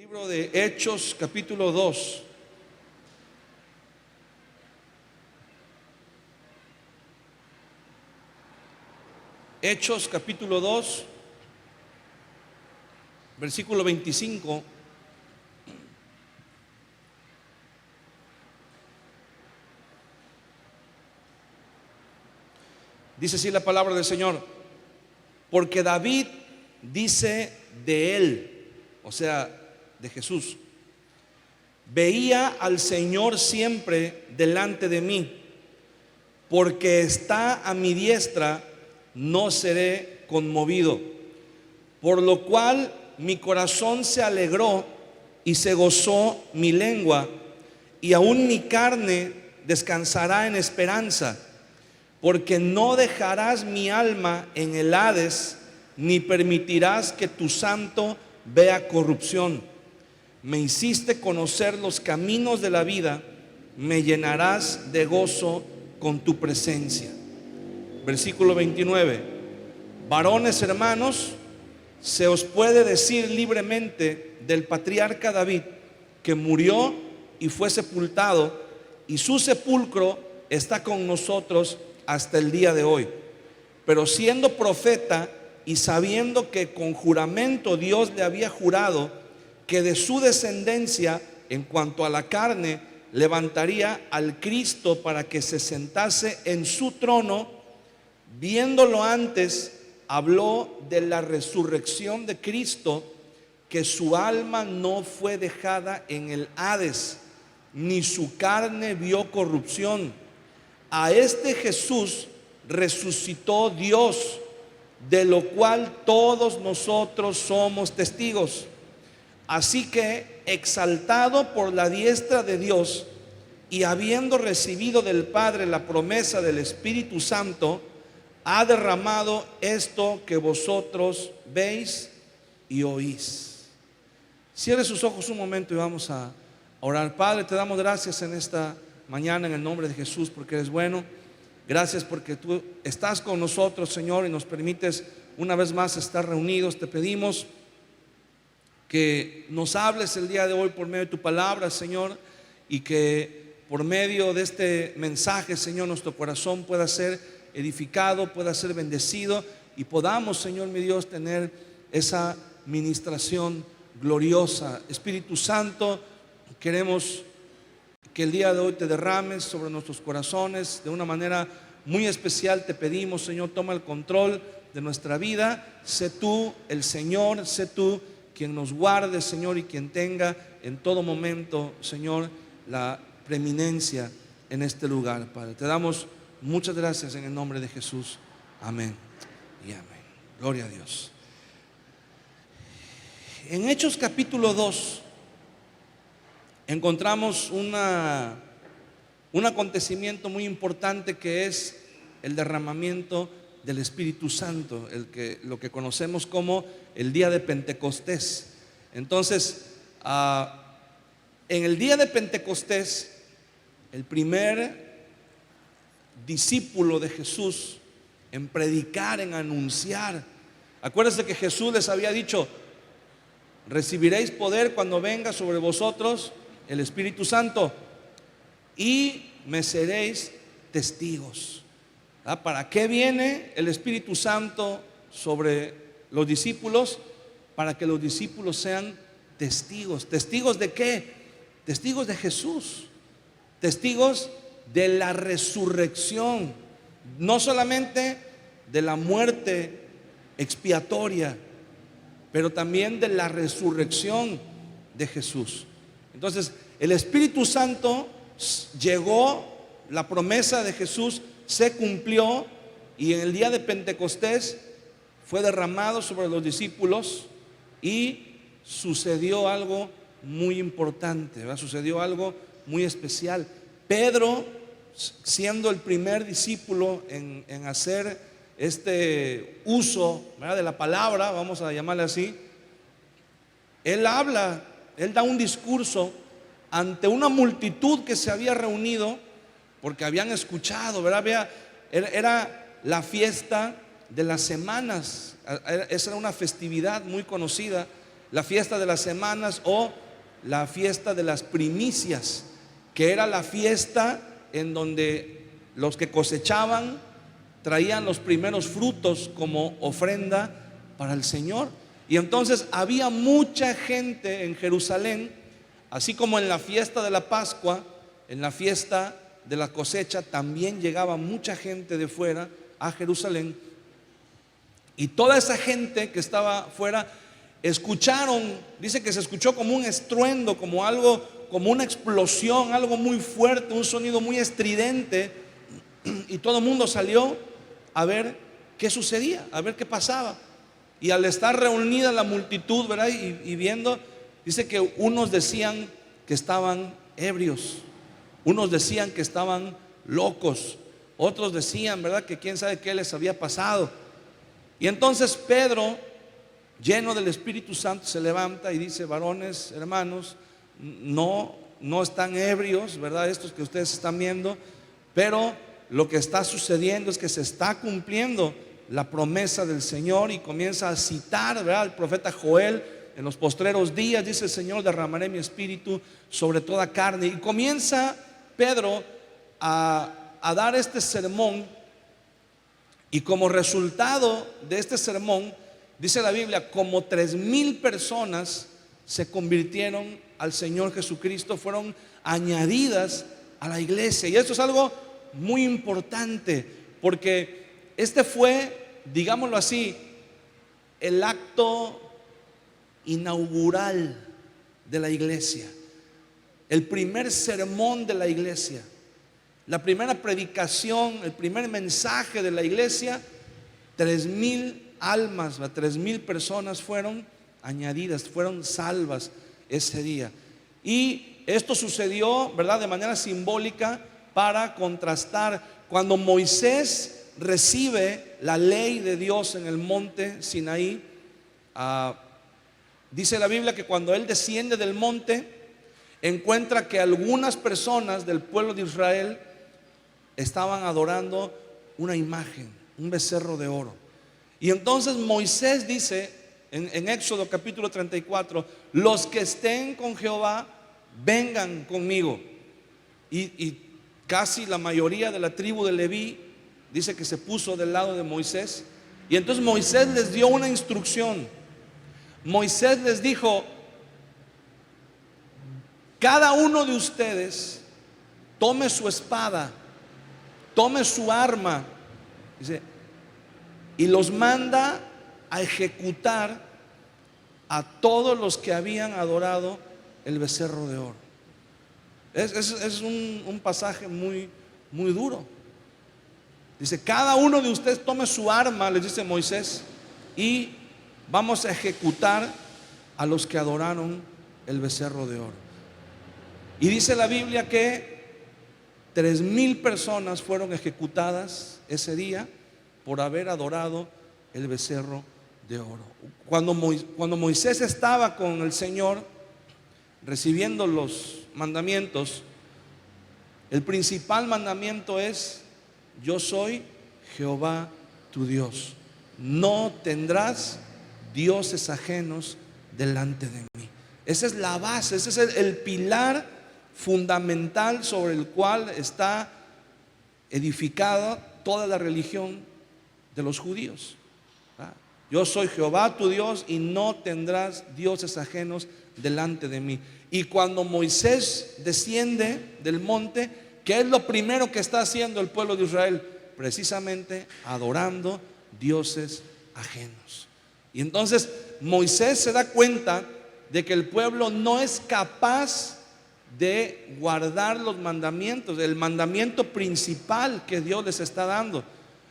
Libro de Hechos, capítulo 2. Hechos, capítulo 2, versículo 25. Dice así la palabra del Señor: porque David dice de él, o sea, de Jesús: veía al Señor siempre delante de mí, porque está a mi diestra, no seré conmovido. Por lo cual mi corazón se alegró y se gozó mi lengua, y aún mi carne descansará en esperanza, porque no dejarás mi alma en el Hades, ni permitirás que tu santo vea corrupción. Me hiciste conocer los caminos de la vida, me llenarás de gozo con tu presencia. Versículo 29. Varones hermanos, se os puede decir libremente del patriarca David, que murió y fue sepultado, y su sepulcro está con nosotros hasta el día de hoy. Pero siendo profeta y sabiendo que con juramento Dios le había jurado que de su descendencia, en cuanto a la carne, levantaría al Cristo para que se sentase en su trono, viéndolo antes, habló de la resurrección de Cristo, que su alma no fue dejada en el Hades, ni su carne vio corrupción. A este Jesús resucitó Dios, de lo cual todos nosotros somos testigos. Así que, exaltado por la diestra de Dios y habiendo recibido del Padre la promesa del Espíritu Santo, ha derramado esto que vosotros veis y oís. Cierre sus ojos un momento y vamos a orar. Padre, te damos gracias en esta mañana en el nombre de Jesús, porque eres bueno. Gracias porque tú estás con nosotros, Señor, y nos permites una vez más estar reunidos. Te pedimos que nos hables el día de hoy por medio de tu palabra, Señor, y que por medio de este mensaje, Señor, nuestro corazón pueda ser edificado, pueda ser bendecido, y podamos, Señor mi Dios, tener esa ministración gloriosa. Espíritu Santo, queremos que el día de hoy te derrames sobre nuestros corazones de una manera muy especial. Te pedimos, Señor, toma el control de nuestra vida. Sé tú el Señor, sé tú quien nos guarde, Señor, y quien tenga en todo momento, Señor, la preeminencia en este lugar, Padre. Te damos muchas gracias en el nombre de Jesús. Amén y amén. Gloria a Dios. En Hechos capítulo 2 encontramos un acontecimiento muy importante, que es el derramamiento del Espíritu Santo, lo que conocemos como el día de Pentecostés. Entonces, en el día de Pentecostés, el primer discípulo de Jesús en predicar, en anunciar, acuérdense que Jesús les había dicho: recibiréis poder cuando venga sobre vosotros el Espíritu Santo, y me seréis testigos. ¿Para qué viene el Espíritu Santo sobre los discípulos? Para que los discípulos sean testigos. ¿Testigos de qué? Testigos de Jesús, testigos de la resurrección, no solamente de la muerte expiatoria, pero también de la resurrección de Jesús. Entonces, el Espíritu Santo llegó, la promesa de Jesús se cumplió, y en el día de Pentecostés fue derramado sobre los discípulos, y sucedió algo muy importante, ¿verdad? Sucedió algo muy especial. Pedro, siendo el primer discípulo en hacer este uso, ¿verdad?, de la palabra, vamos a llamarle así, él da un discurso ante una multitud que se había reunido, porque habían escuchado, ¿verdad? Era la fiesta de las semanas. Esa era una festividad muy conocida, la fiesta de las semanas o la fiesta de las primicias, que era la fiesta en donde los que cosechaban traían los primeros frutos como ofrenda para el Señor. Y entonces había mucha gente en Jerusalén, así como en la fiesta de la Pascua, en la fiesta de la cosecha, también llegaba mucha gente de fuera a Jerusalén. Y toda esa gente que estaba fuera escucharon, dice que se escuchó como un estruendo, como algo, como una explosión, algo muy fuerte, un sonido muy estridente, y todo el mundo salió a ver qué sucedía, a ver qué pasaba. Y al estar reunida la multitud, ¿verdad? Y viendo, dice que unos decían que estaban ebrios, unos decían que estaban locos, otros decían, ¿verdad?, que quién sabe qué les había pasado. Y entonces Pedro, lleno del Espíritu Santo, se levanta y dice: varones, hermanos, no están ebrios, ¿verdad?, estos que ustedes están viendo, pero lo que está sucediendo es que se está cumpliendo la promesa del Señor. Y comienza a citar, ¿verdad?, el profeta Joel: en los postreros días, dice el Señor, derramaré mi espíritu sobre toda carne. Y comienza Pedro a dar este sermón, y como resultado de este sermón, dice la Biblia, como 3,000 personas se convirtieron al Señor Jesucristo, fueron añadidas a la iglesia. Y esto es algo muy importante, porque este fue, digámoslo así, el acto inaugural de la iglesia, el primer sermón de la iglesia, la primera predicación, el primer mensaje de la iglesia. 3,000 almas, 3,000 personas fueron añadidas, fueron salvas ese día. Y esto sucedió, ¿verdad?, de manera simbólica para contrastar cuando Moisés recibe la ley de Dios en el monte Sinaí. Dice la Biblia que cuando él desciende del monte, encuentra que algunas personas del pueblo de Israel estaban adorando una imagen, un becerro de oro. Y entonces Moisés dice en Éxodo capítulo 34: los que estén con Jehová, vengan conmigo. Y casi la mayoría de la tribu de Leví dice que se puso del lado de Moisés. Y entonces Moisés les dio una instrucción. Moisés les dijo: cada uno de ustedes tome su espada, tome su arma, dice, y los manda a ejecutar a todos los que habían adorado el becerro de oro. Es un pasaje muy, muy duro. Dice: cada uno de ustedes tome su arma, les dice Moisés, y vamos a ejecutar a los que adoraron el becerro de oro. Y dice la Biblia que 3,000 personas fueron ejecutadas ese día por haber adorado el becerro de oro. Cuando Moisés estaba con el Señor recibiendo los mandamientos, el principal mandamiento es: yo soy Jehová tu Dios, no tendrás dioses ajenos delante de mí. Esa es la base, ese es el pilar fundamental sobre el cual está edificada toda la religión de los judíos. Yo soy Jehová tu Dios y no tendrás dioses ajenos delante de mí. Y cuando Moisés desciende del monte, ¿qué es lo primero que está haciendo el pueblo de Israel? Precisamente adorando dioses ajenos. Y entonces Moisés se da cuenta de que el pueblo no es capaz de guardar los mandamientos, el mandamiento principal que Dios les está dando.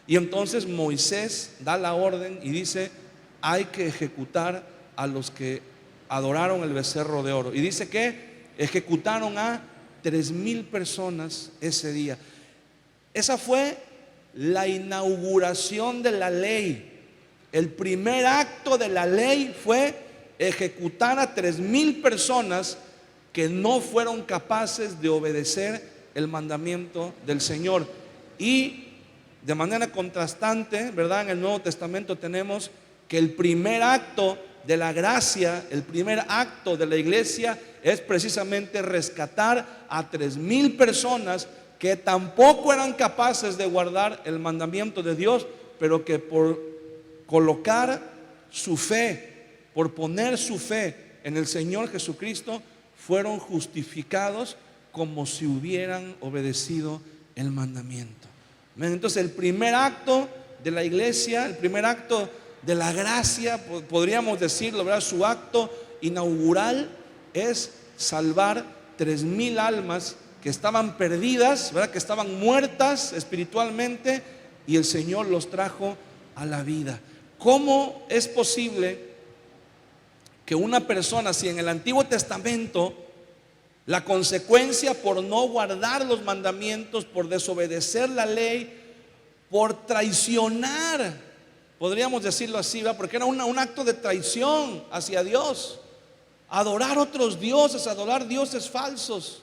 Y entonces Moisés da la orden y dice: hay que ejecutar a los que adoraron el becerro de oro. Y dice que ejecutaron a 3,000 personas ese día. Esa fue la inauguración de la ley. El primer acto de la ley fue ejecutar a 3,000 personas que no fueron capaces de obedecer el mandamiento del Señor. Y de manera contrastante, ¿verdad?, en el Nuevo Testamento tenemos que el primer acto de la gracia, el primer acto de la iglesia es precisamente rescatar a 3,000 personas que tampoco eran capaces de guardar el mandamiento de Dios, pero que por colocar su fe, por poner su fe en el Señor Jesucristo, fueron justificados como si hubieran obedecido el mandamiento. Entonces el primer acto de la iglesia, el primer acto de la gracia, podríamos decirlo, ¿verdad? Su acto inaugural es salvar 3,000 almas que estaban perdidas, ¿verdad? Que estaban muertas espiritualmente, y el Señor los trajo a la vida. ¿Cómo es posible que una persona, si en el Antiguo Testamento la consecuencia por no guardar los mandamientos, por desobedecer la ley, por traicionar, podríamos decirlo así, ¿verdad? Porque era un acto de traición hacia Dios, adorar otros dioses, adorar dioses falsos,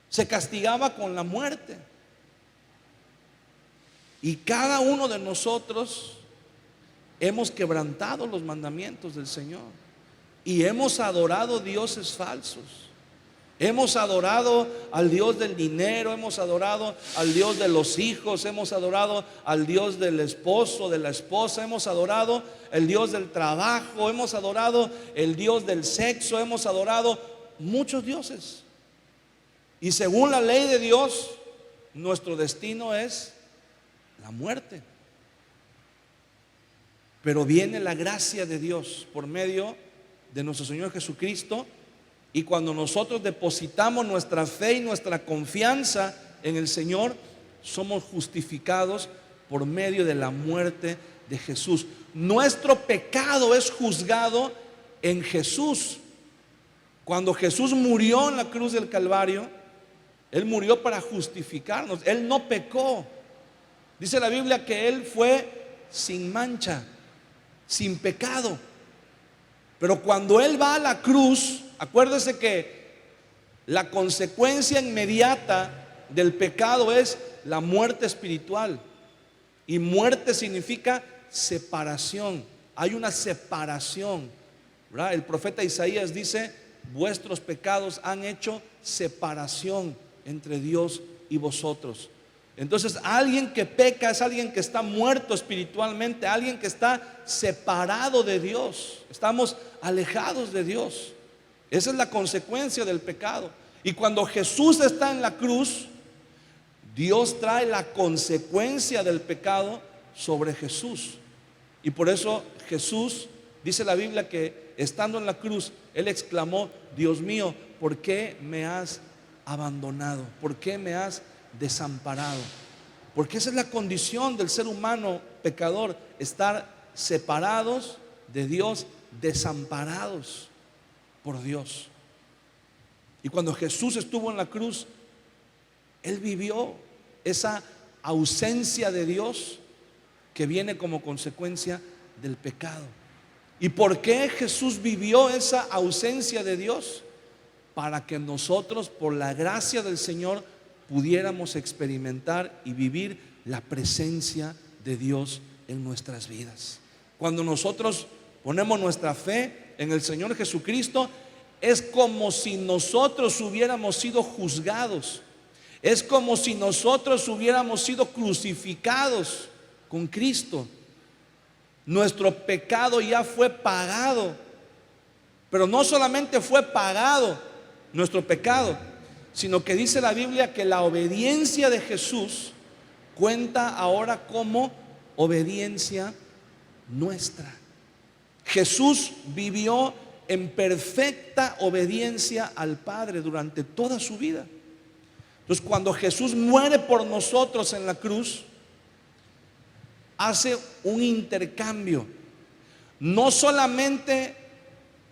se castigaba con la muerte? Y cada uno de nosotros hemos quebrantado los mandamientos del Señor y hemos adorado dioses falsos. Hemos adorado al Dios del dinero, hemos adorado al Dios de los hijos, hemos adorado al Dios del esposo, de la esposa, hemos adorado el Dios del trabajo, hemos adorado el Dios del sexo, hemos adorado muchos dioses. Y según la ley de Dios, nuestro destino es la muerte. Pero viene la gracia de Dios por medio de nuestro Señor Jesucristo. Y cuando nosotros depositamos nuestra fe y nuestra confianza en el Señor, somos justificados por medio de la muerte de Jesús. Nuestro pecado es juzgado en Jesús. Cuando Jesús murió en la cruz del Calvario, Él murió para justificarnos. Él no pecó. Dice la Biblia que Él fue sin mancha, sin pecado. Pero cuando Él va a la cruz, acuérdese que la consecuencia inmediata del pecado es la muerte espiritual. Y muerte significa separación. Hay una separación, ¿verdad? El profeta Isaías dice: vuestros pecados han hecho separación entre Dios y vosotros. Entonces, alguien que peca es alguien que está muerto espiritualmente, alguien que está separado de Dios. Estamos alejados de Dios. Esa es la consecuencia del pecado. Y cuando Jesús está en la cruz, Dios trae la consecuencia del pecado sobre Jesús. Y por eso Jesús, dice la Biblia, que estando en la cruz, Él exclamó: Dios mío, ¿por qué me has abandonado? ¿Por qué me has desamparado? Porque esa es la condición del ser humano pecador: estar separados de Dios, desamparados por Dios. Y cuando Jesús estuvo en la cruz, Él vivió esa ausencia de Dios que viene como consecuencia del pecado. ¿Y por qué Jesús vivió esa ausencia de Dios? Para que nosotros, por la gracia del Señor, pudiéramos experimentar y vivir la presencia de Dios en nuestras vidas. Cuando nosotros ponemos nuestra fe en el Señor Jesucristo, es como si nosotros hubiéramos sido juzgados. Es como si nosotros hubiéramos sido crucificados con Cristo. Nuestro pecado ya fue pagado. Pero no solamente fue pagado nuestro pecado, sino que dice la Biblia que la obediencia de Jesús cuenta ahora como obediencia nuestra. Jesús vivió en perfecta obediencia al Padre durante toda su vida. Entonces, cuando Jesús muere por nosotros en la cruz, hace un intercambio. No solamente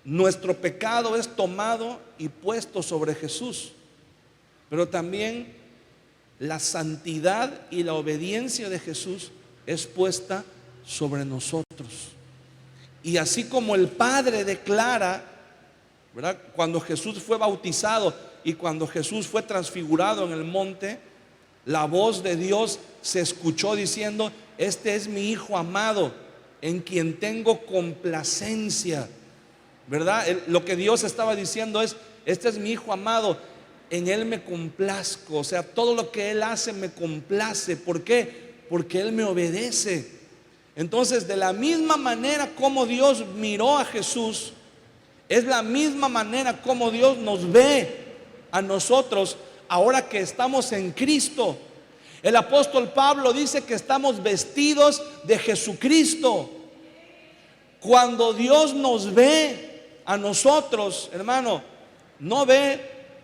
nuestro pecado es tomado y puesto sobre Jesús, pero también la santidad y la obediencia de Jesús es puesta sobre nosotros. Y así como el Padre declara, ¿verdad?, cuando Jesús fue bautizado y cuando Jesús fue transfigurado en el monte, la voz de Dios se escuchó diciendo: este es mi Hijo amado, en quien tengo complacencia. ¿verdad? Lo que Dios estaba diciendo es: este es mi hijo amado, en él me complazco. O sea, todo lo que él hace me complace. ¿Por qué? Porque él me obedece. Entonces, de la misma manera como Dios miró a Jesús, es la misma manera como Dios nos ve a nosotros ahora que estamos en Cristo. El apóstol Pablo dice que estamos vestidos de Jesucristo. Cuando Dios nos ve a nosotros, hermano, no ve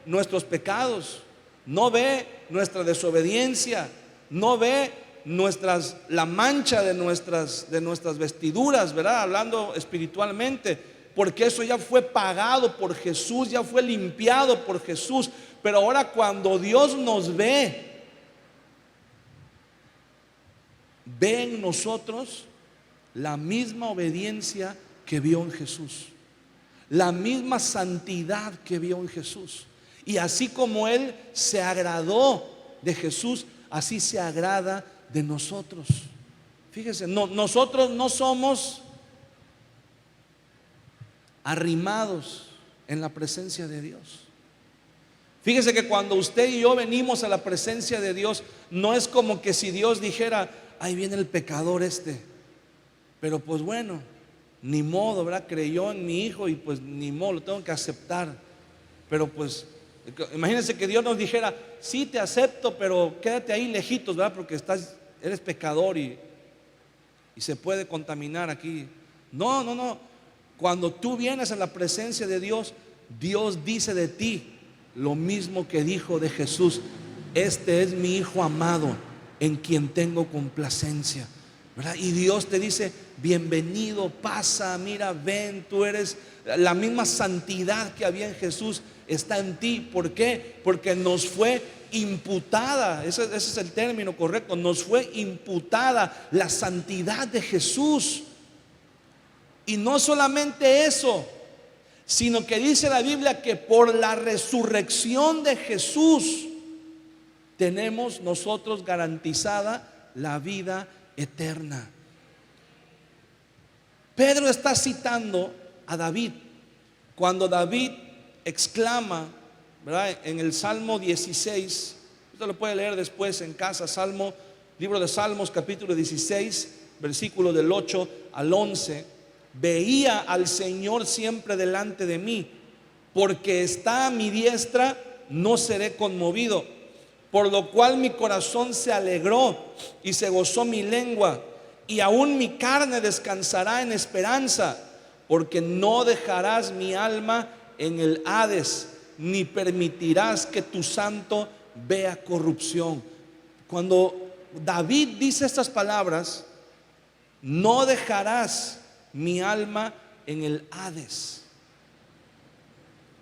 nuestros pecados, no ve nuestra desobediencia, no ve la mancha de nuestras vestiduras, ¿verdad? Hablando espiritualmente, porque eso ya fue pagado por Jesús, ya fue limpiado por Jesús. Pero ahora cuando Dios nos ve en nosotros la misma obediencia que vio en Jesús, la misma santidad que vio en Jesús. Y así como Él se agradó de Jesús, así se agrada de nosotros. Fíjese, nosotros no somos arrimados en la presencia de Dios. Fíjese que cuando usted y yo venimos a la presencia de Dios, no es como que si Dios dijera: ahí viene el pecador pero pues bueno, ni modo, ¿verdad? Creyó en mi hijo y pues ni modo, lo tengo que aceptar. Pero pues, imagínense que Dios nos dijera: sí, te acepto, pero quédate ahí lejitos, ¿verdad? Porque eres pecador y se puede contaminar aquí. No. Cuando tú vienes a la presencia de Dios, Dios dice de ti lo mismo que dijo de Jesús: este es mi hijo amado, en quien tengo complacencia, ¿verdad? Y Dios te dice: bienvenido, pasa, mira, ven, tú eres. La misma santidad que había en Jesús está en ti. ¿Por qué? Porque nos fue imputada, ese es el término correcto, nos fue imputada la santidad de Jesús. Y no solamente eso, sino que dice la Biblia que por la resurrección de Jesús tenemos nosotros garantizada la vida eterna. Pedro está citando a David cuando David exclama, ¿verdad? En el Salmo 16, usted lo puede leer después en casa, libro de Salmos, capítulo 16, versículo del 8 al 11. Veía al Señor siempre delante de mí, porque está a mi diestra, no seré conmovido. Por lo cual mi corazón se alegró y se gozó mi lengua, y aún mi carne descansará en esperanza, porque no dejarás mi alma en el Hades, ni permitirás que tu santo vea corrupción. Cuando David dice estas palabras: no dejarás mi alma en el Hades,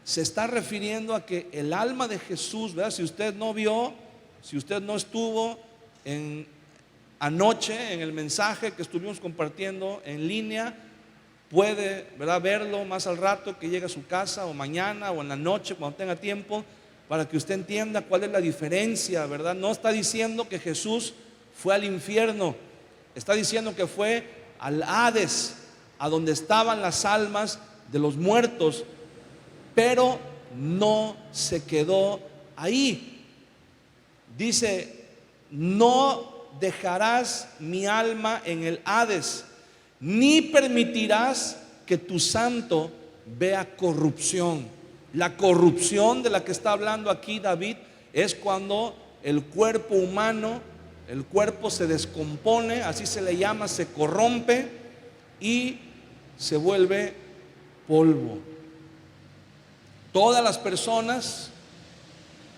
se está refiriendo a que el alma de Jesús, ¿verdad? Si usted no vio, si usted no estuvo anoche en el mensaje que estuvimos compartiendo en línea, puede, ¿verdad?, verlo más al rato que llegue a su casa, o mañana, o en la noche, cuando tenga tiempo, para que usted entienda cuál es la diferencia, ¿verdad? No está diciendo que Jesús fue al infierno, está diciendo que fue al Hades, a donde estaban las almas de los muertos, pero no se quedó ahí. Dice: no dejarás mi alma en el Hades, ni permitirás que tu santo vea corrupción. La corrupción de la que está hablando aquí David es cuando el cuerpo humano, el cuerpo se descompone, así se le llama, se corrompe y se vuelve polvo. Todas las personas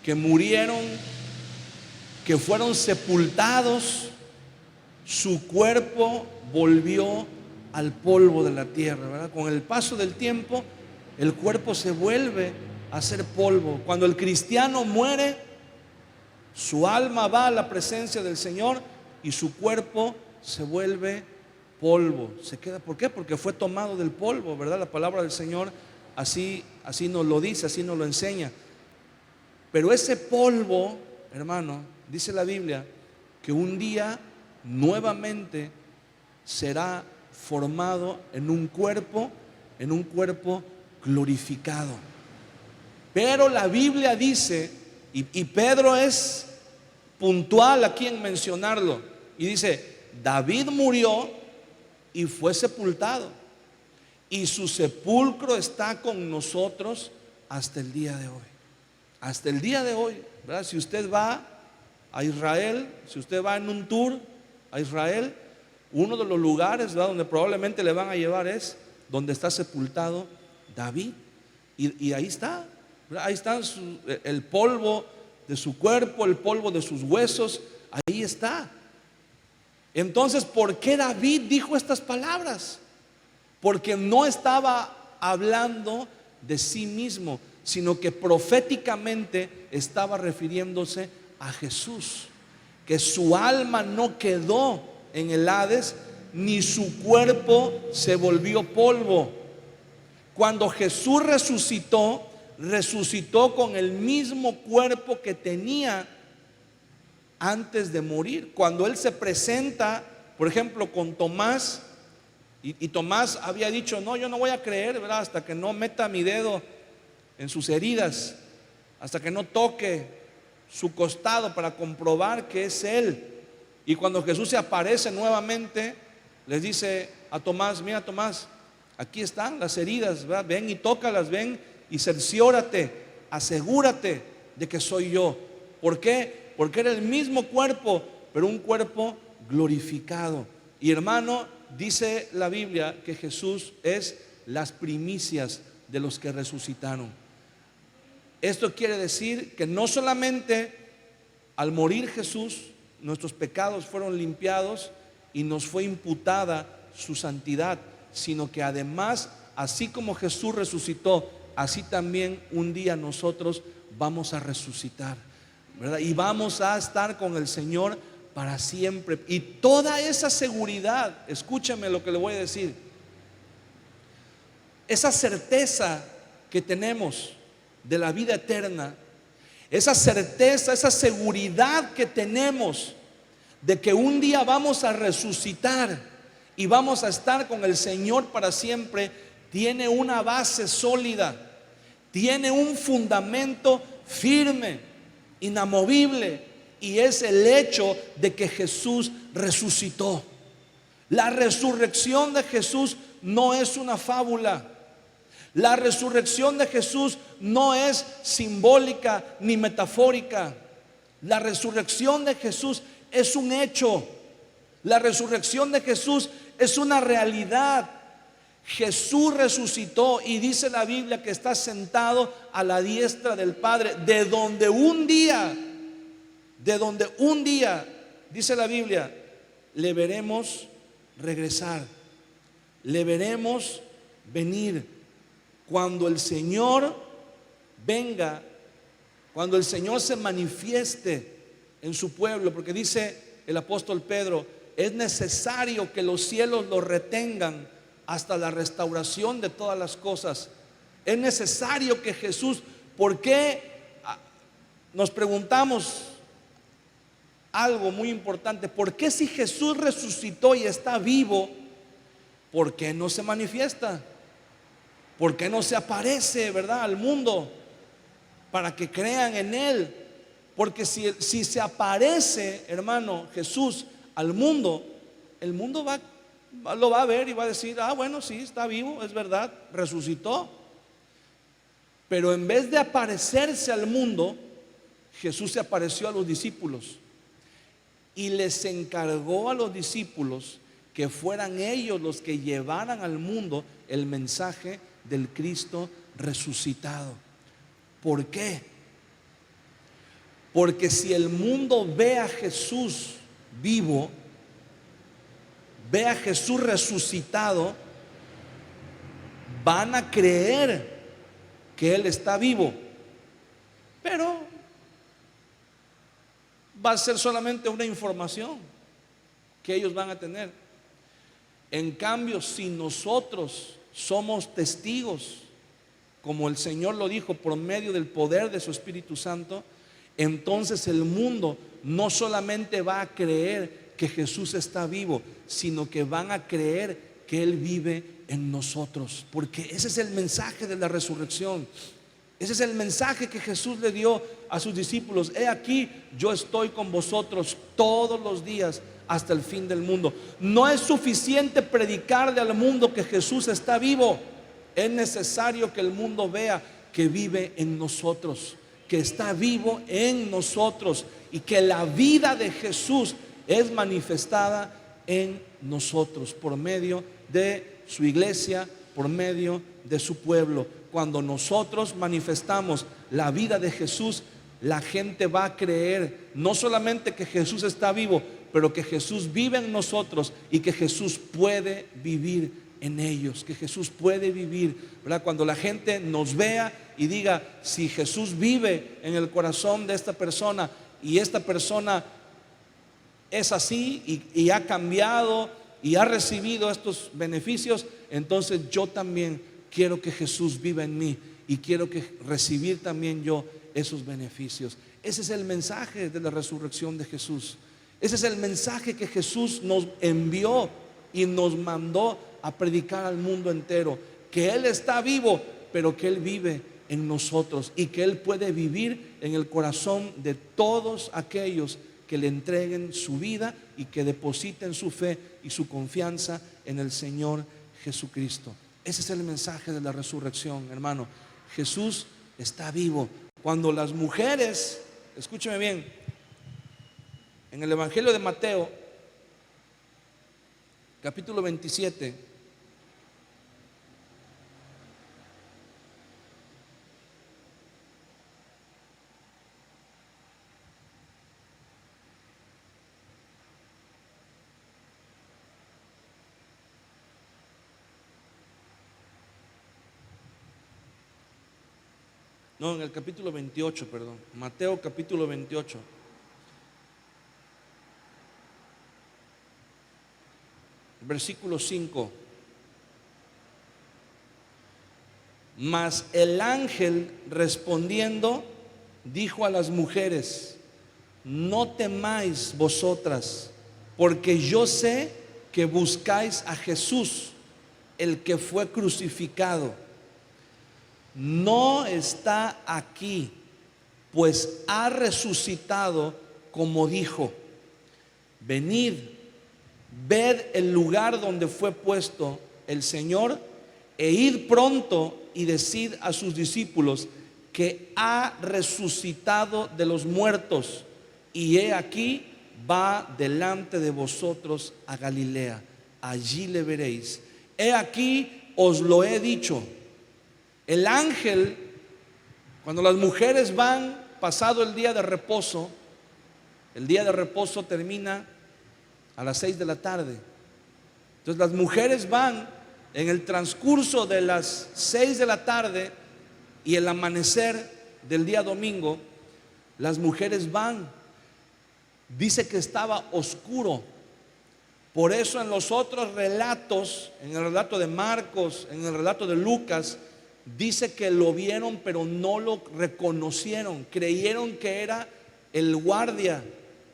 que murieron, que fueron sepultados, su cuerpo volvió al polvo de la tierra, ¿verdad? Con el paso del tiempo, el cuerpo se vuelve a ser polvo. Cuando el cristiano muere, su alma va a la presencia del Señor y su cuerpo se vuelve polvo, se queda. ¿Por qué? Porque fue tomado del polvo, ¿verdad? La palabra del Señor así nos lo dice, así nos lo enseña. Pero ese polvo, hermano, dice la Biblia que un día nuevamente será formado en un cuerpo glorificado. Pero la Biblia dice, y Pedro es puntual aquí en mencionarlo, y dice: David murió y fue sepultado, y su sepulcro está con nosotros hasta el día de hoy. Hasta el día de hoy, ¿verdad? Si usted va a Israel, si usted va en un tour a Israel, uno de los lugares, ¿verdad?, donde probablemente le van a llevar es donde está sepultado David. Y ahí está, ¿verdad? Ahí está el polvo de su cuerpo, el polvo de sus huesos, ahí está. Entonces, ¿por qué David dijo estas palabras? Porque no estaba hablando de sí mismo, sino que proféticamente estaba refiriéndose a Jesús, que su alma no quedó en el Hades, ni su cuerpo se volvió polvo. Cuando Jesús resucitó, resucitó con el mismo cuerpo que tenía antes de morir. Cuando Él se presenta, por ejemplo, con Tomás, y Tomás había dicho: no, yo no voy a creer, ¿verdad?, hasta que no meta mi dedo en sus heridas, hasta que no toque su costado para comprobar que es Él. Y cuando Jesús se aparece nuevamente, les dice a Tomás: mira, Tomás, aquí están las heridas, ¿verdad? Ven y tócalas, ven y cerciórate, asegúrate de que soy yo. ¿Por qué? Porque era el mismo cuerpo, pero un cuerpo glorificado. Y hermano, dice la Biblia que Jesús es las primicias de los que resucitaron. Esto quiere decir que no solamente al morir Jesús nuestros pecados fueron limpiados y nos fue imputada su santidad, sino que además, así como Jesús resucitó, así también un día nosotros vamos a resucitar, ¿verdad? Y vamos a estar con el Señor para siempre. Y toda esa seguridad, escúchame lo que le voy a decir, esa certeza que tenemos de la vida eterna, esa certeza, esa seguridad que tenemos de que un día vamos a resucitar y vamos a estar con el Señor para siempre, tiene una base sólida, tiene un fundamento firme, inamovible, y es el hecho de que Jesús resucitó. La resurrección de Jesús no es una fábula. La resurrección de Jesús no es simbólica ni metafórica. La resurrección de Jesús es un hecho. La resurrección de Jesús es una realidad. Jesús resucitó y dice la Biblia que está sentado a la diestra del Padre, de donde un día, dice la Biblia, le veremos regresar, le veremos venir. Cuando el Señor venga, cuando el Señor se manifieste en su pueblo, porque dice el apóstol Pedro: es necesario que los cielos lo retengan hasta la restauración de todas las cosas. Es necesario que Jesús, ¿por qué? Nos preguntamos algo muy importante: ¿por qué si Jesús resucitó y está vivo, por qué no se manifiesta? ¿Por qué no se aparece, verdad, al mundo para que crean en Él? Porque si se aparece, hermano, Jesús al mundo, el mundo lo va a ver y va a decir: ah, bueno, sí, está vivo, es verdad, resucitó. Pero en vez de aparecerse al mundo, Jesús se apareció a los discípulos y les encargó a los discípulos que fueran ellos los que llevaran al mundo el mensaje del Cristo resucitado. ¿Por qué? Porque si el mundo ve a Jesús vivo, ve a Jesús resucitado, van a creer que Él está vivo, pero va a ser solamente una información que ellos van a tener. En cambio, si nosotros somos testigos, como el Señor lo dijo, por medio del poder de su Espíritu Santo, entonces el mundo no solamente va a creer que Jesús está vivo, sino que van a creer que Él vive en nosotros, porque ese es el mensaje de la resurrección. Ese es el mensaje que Jesús le dio a sus discípulos. He aquí, yo estoy con vosotros todos los días hasta el fin del mundo. No es suficiente predicarle al mundo que Jesús está vivo. Es necesario que el mundo vea que vive en nosotros, que está vivo en nosotros y que la vida de Jesús es manifestada en nosotros por medio de su iglesia, por medio de su pueblo. Cuando nosotros manifestamos la vida de Jesús, la gente va a creer no solamente que Jesús está vivo, pero que Jesús vive en nosotros y que Jesús puede vivir en ellos, que Jesús puede vivir, ¿verdad? Cuando la gente nos vea y diga, si Jesús vive en el corazón de esta persona y esta persona es así y ha cambiado y ha recibido estos beneficios, entonces yo también quiero que Jesús viva en mí y quiero recibir también yo esos beneficios. Ese es el mensaje de la resurrección de Jesús. Ese es el mensaje que Jesús nos envió y nos mandó a predicar al mundo entero, que Él está vivo, pero que Él vive en nosotros y que Él puede vivir en el corazón de todos aquellos que le entreguen su vida y que depositen su fe y su confianza en el Señor Jesucristo. Ese es el mensaje de la resurrección, hermano. Jesús está vivo. Cuando las mujeres, escúcheme bien, en el Evangelio de Mateo, capítulo 27, no, en el capítulo 28, perdón, Mateo capítulo 28. Versículo 5. Mas el ángel respondiendo dijo a las mujeres: no temáis vosotras, porque yo sé que buscáis a Jesús, el que fue crucificado. No está aquí, pues ha resucitado como dijo. Venid, ved el lugar donde fue puesto el Señor, e id pronto y decid a sus discípulos que ha resucitado de los muertos, y he aquí va delante de vosotros a Galilea, allí le veréis. He aquí os lo he dicho. El ángel, cuando las mujeres van pasado el día de reposo termina a las 6 de la tarde. Entonces las mujeres van en el transcurso de las 6 de la tarde y el amanecer del día domingo. Las mujeres van. Dice que estaba oscuro. Por eso en los otros relatos, en el relato de Marcos, en el relato de Lucas, dice que lo vieron pero no lo reconocieron. Creyeron que era el guardia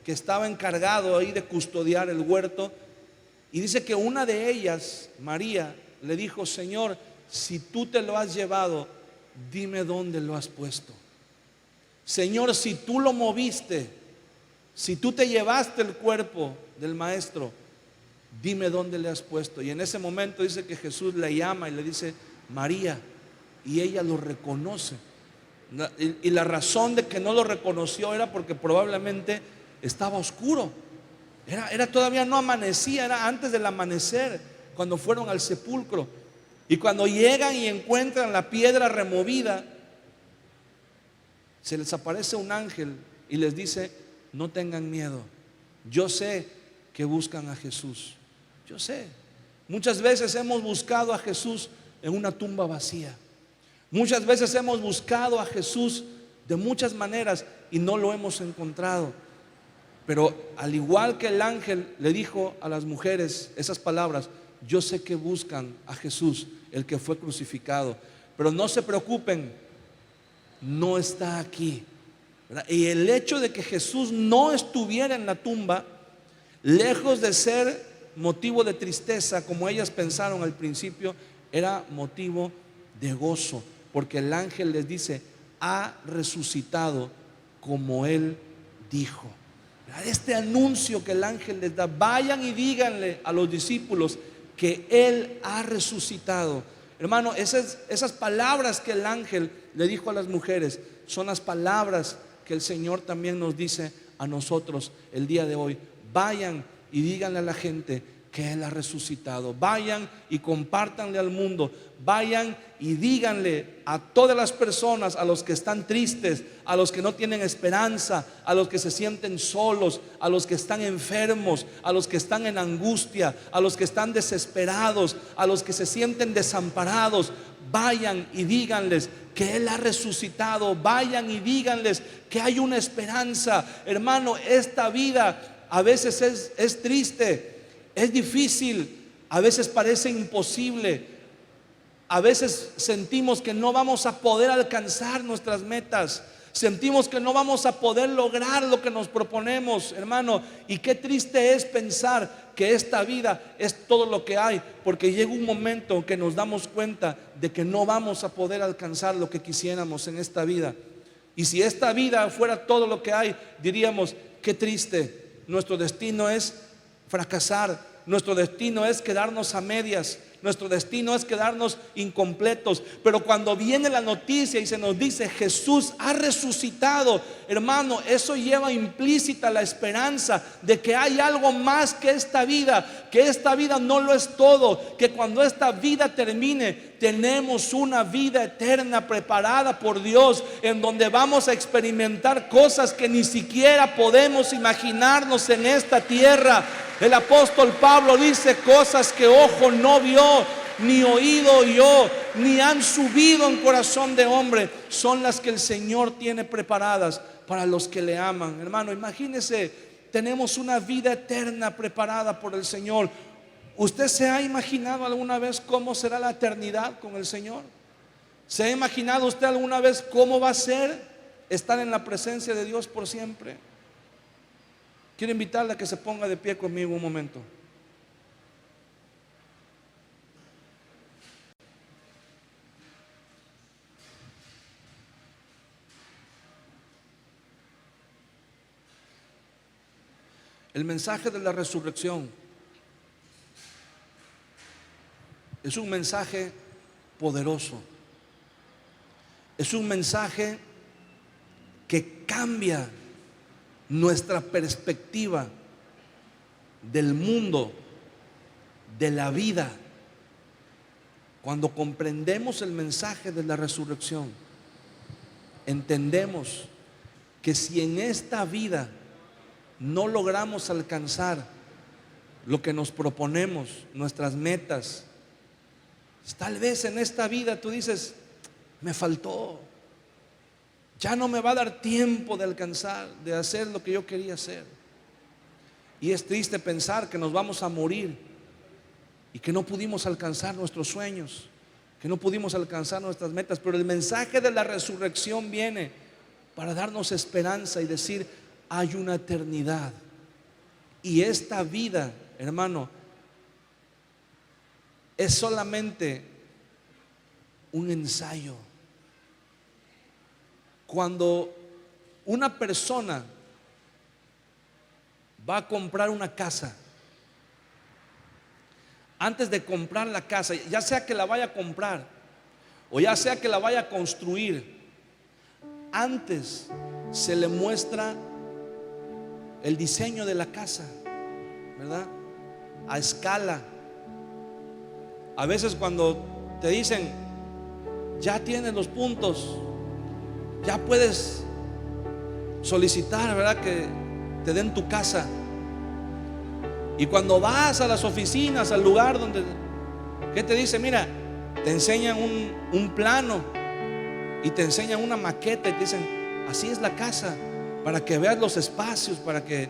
que estaba encargado ahí de custodiar el huerto. Y dice que una de ellas, María, le dijo: Señor, si tú te lo has llevado, dime dónde lo has puesto. Señor, si tú lo moviste, si tú te llevaste el cuerpo del maestro, dime dónde le has puesto. Y en ese momento dice que Jesús le llama y le dice: María. Y ella lo reconoce. Y la razón de que no lo reconoció era porque probablemente estaba oscuro. Era todavía no amanecía, era antes del amanecer cuando fueron al sepulcro. Y cuando llegan y encuentran la piedra removida, se les aparece un ángel y les dice: no tengan miedo, yo sé que buscan a Jesús. Yo sé. Muchas veces hemos buscado a Jesús en una tumba vacía. Muchas veces hemos buscado a Jesús de muchas maneras y no lo hemos encontrado. Pero al igual que el ángel le dijo a las mujeres esas palabras: yo sé que buscan a Jesús, el que fue crucificado, pero no se preocupen, no está aquí, ¿verdad? Y el hecho de que Jesús no estuviera en la tumba, lejos de ser motivo de tristeza como ellas pensaron al principio, era motivo de gozo, porque el ángel les dice: ha resucitado como él dijo. Este anuncio que el ángel les da: vayan y díganle a los discípulos que él ha resucitado. Hermano, esas palabras que el ángel le dijo a las mujeres son las palabras que el Señor también nos dice a nosotros el día de hoy. Vayan y díganle a la gente que él ha resucitado. Vayan y compártanle al mundo. Vayan y díganle a todas las personas, a los que están tristes, a los que no tienen esperanza, a los que se sienten solos, a los que están enfermos, a los que están en angustia, a los que están desesperados, a los que se sienten desamparados. Vayan y díganles que él ha resucitado. Vayan y díganles que hay una esperanza. Hermano, esta vida a veces es triste, es difícil, a veces parece imposible. A veces sentimos que no vamos a poder alcanzar nuestras metas. Sentimos que no vamos a poder lograr lo que nos proponemos, hermano. Y qué triste es pensar que esta vida es todo lo que hay, porque llega un momento que nos damos cuenta de que no vamos a poder alcanzar lo que quisiéramos en esta vida. Y si esta vida fuera todo lo que hay, diríamos: qué triste, nuestro destino es fracasar, nuestro destino es quedarnos a medias, nuestro destino es quedarnos incompletos. Pero cuando viene la noticia y se nos dice: Jesús ha resucitado, hermano, eso lleva implícita la esperanza de que hay algo más que esta vida, que esta vida no lo es todo, que cuando esta vida termine tenemos una vida eterna preparada por Dios, en donde vamos a experimentar cosas que ni siquiera podemos imaginarnos en esta tierra. El apóstol Pablo dice: cosas que ojo no vio, ni oído oyó, ni han subido en corazón de hombre, son las que el Señor tiene preparadas para los que le aman. Hermano, imagínese, tenemos una vida eterna preparada por el Señor. ¿Usted se ha imaginado alguna vez cómo será la eternidad con el Señor? ¿Se ha imaginado usted alguna vez cómo va a ser estar en la presencia de Dios por siempre? Quiero invitarle a que se ponga de pie conmigo un momento. El mensaje de la resurrección es un mensaje poderoso. Es un mensaje que cambia nuestra perspectiva del mundo, de la vida. Cuando comprendemos el mensaje de la resurrección, entendemos que si en esta vida no logramos alcanzar lo que nos proponemos, nuestras metas, tal vez en esta vida tú dices: me faltó, ya no me va a dar tiempo de alcanzar, de hacer lo que yo quería hacer. Y es triste pensar que nos vamos a morir y que no pudimos alcanzar nuestros sueños, que no pudimos alcanzar nuestras metas. Pero el mensaje de la resurrección viene para darnos esperanza y decir: hay una eternidad. Y esta vida, hermano, es solamente un ensayo. Cuando una persona va a comprar una casa, antes de comprar la casa, ya sea que la vaya a comprar o ya sea que la vaya a construir, antes se le muestra el diseño de la casa, ¿verdad? A escala. A veces cuando te dicen: ya tienes los puntos, ya puedes solicitar, ¿verdad?, que te den tu casa. Y cuando vas a las oficinas, al lugar donde, ¿qué te dice? Mira, te enseñan un plano y te enseñan una maqueta y te dicen: así es la casa, para que veas los espacios, para que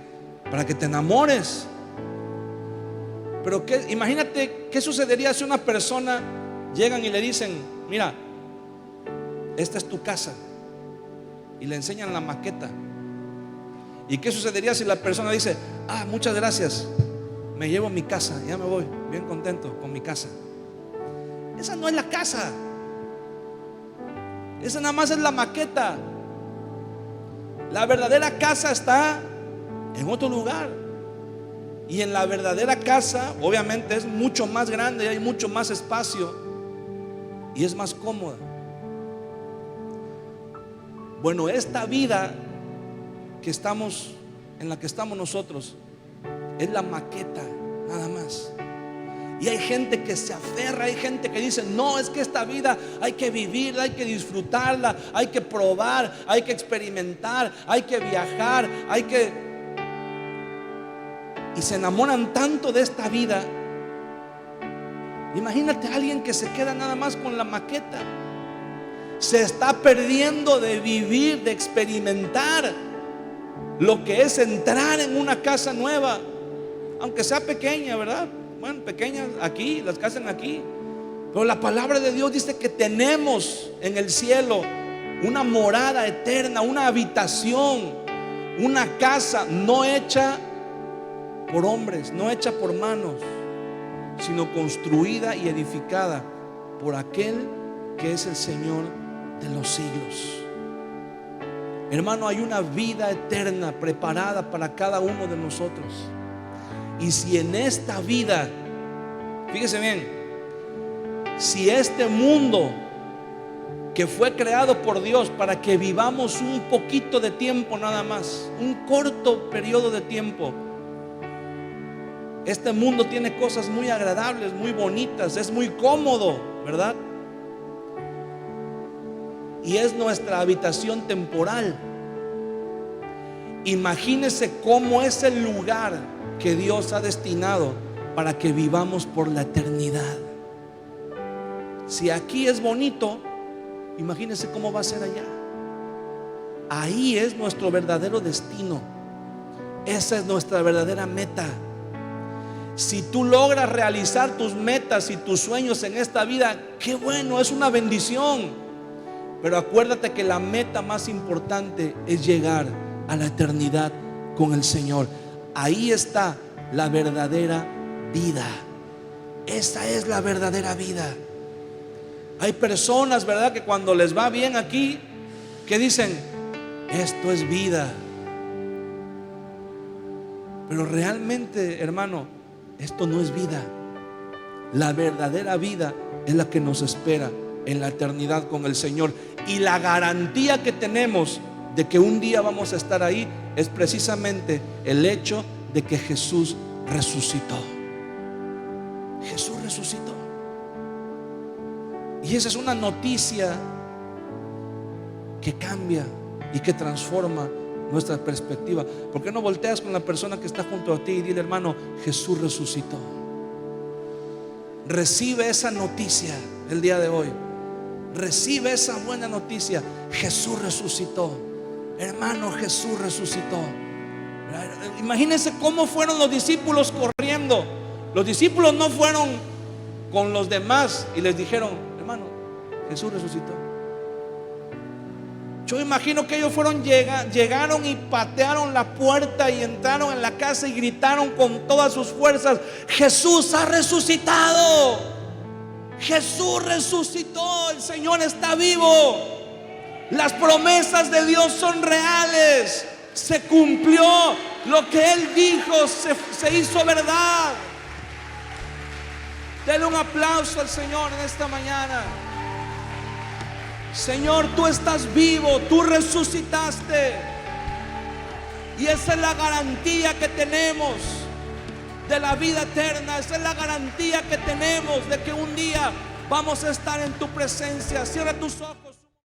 te enamores. Pero imagínate qué sucedería si una persona llegan y le dicen: mira, esta es tu casa, y le enseñan la maqueta. ¿Y qué sucedería si la persona dice: muchas gracias, me llevo mi casa, ya me voy bien contento con mi casa. Esa no es la casa. Esa nada más es la maqueta. La verdadera casa está en otro lugar. Y en la verdadera casa, obviamente, es mucho más grande, hay mucho más espacio y es más cómoda. Bueno, esta vida en la que estamos nosotros es la maqueta, nada más. Y hay gente que se aferra, hay gente que dice: no, es que esta vida hay que vivirla, hay que disfrutarla, hay que probar, hay que experimentar, hay que viajar, y se enamoran tanto de esta vida. Imagínate a alguien que se queda nada más con la maqueta. Se está perdiendo de vivir, de experimentar lo que es entrar en una casa nueva, aunque sea pequeña, ¿verdad? Bueno, pequeñas aquí, las que hacen aquí. Pero la palabra de Dios dice que tenemos en el cielo una morada eterna, una habitación, una casa no hecha por hombres, no hecha por manos, sino construida y edificada por aquel que es el Señor de los siglos. Hermano, hay una vida eterna preparada para cada uno de nosotros. Y si en esta vida, fíjese bien, si este mundo que fue creado por Dios para que vivamos un poquito de tiempo nada más, un corto periodo de tiempo, este mundo tiene cosas muy agradables, muy bonitas, es muy cómodo, ¿verdad? Y es nuestra habitación temporal. Imagínese cómo es el lugar que Dios ha destinado para que vivamos por la eternidad. Si aquí es bonito, imagínese cómo va a ser allá. Ahí es nuestro verdadero destino. Esa es nuestra verdadera meta. Si tú logras realizar tus metas y tus sueños en esta vida, qué bueno, es una bendición. Pero acuérdate que la meta más importante es llegar a la eternidad con el Señor. Ahí está la verdadera vida. Esa es la verdadera vida. Hay personas, ¿verdad?, que cuando les va bien aquí, que dicen: esto es vida. Pero realmente, hermano, esto no es vida. La verdadera vida es la que nos espera en la eternidad con el Señor. Y la garantía que tenemos de que un día vamos a estar ahí es precisamente el hecho de que Jesús resucitó. Jesús resucitó. Y esa es una noticia que cambia y que transforma nuestra perspectiva. ¿Por qué no volteas con la persona que está junto a ti y dile: hermano, Jesús resucitó? Recibe esa noticia el día de hoy. Recibe esa buena noticia. Jesús resucitó. Hermano, Jesús resucitó. Imagínense cómo fueron los discípulos corriendo. Los discípulos no fueron con los demás y les dijeron: hermano, Jesús resucitó. Yo imagino que ellos llegaron y patearon la puerta y entraron en la casa y gritaron con todas sus fuerzas: Jesús ha resucitado. Jesús resucitó, el Señor está vivo. Las promesas de Dios son reales. Se cumplió lo que Él dijo, se hizo verdad. Dele un aplauso al Señor en esta mañana. Señor, tú estás vivo, tú resucitaste. Y esa es la garantía que tenemos de la vida eterna. Esa es la garantía que tenemos de que un día vamos a estar en tu presencia. Cierra tus ojos.